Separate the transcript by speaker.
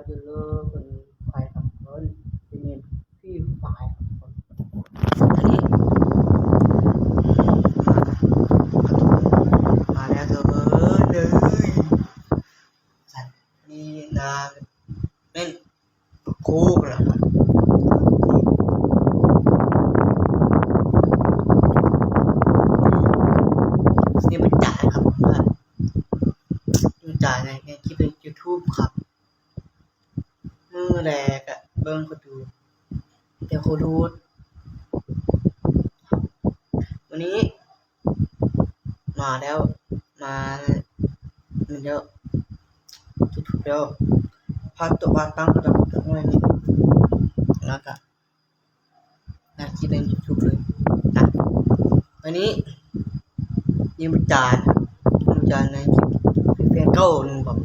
Speaker 1: จะเลิกเป็นใครครับเพิ่นเป็นเงินพี่ฝ่ายครับอันนี้มาแล้วเถอะเลยสัตว์นี่นาเล่นโคกเหรอครับนี่มันจ่ายครับว่ามันจ่ายในคลิปใน YouTube ครับมือแรกอะเบิ้งเขาดูเดี๋ยวเขาดูวันนี้มาแล้วมาเดี๋ยวทุกๆเดี๋ยวพักตัวพักตั้งกระดับทั้งวันนี้แล้วก็น่าคิดเป็นทุกๆเลยนะวันนี้ยืมจานในคลิปเพียงเก้าหนึ่งแบบ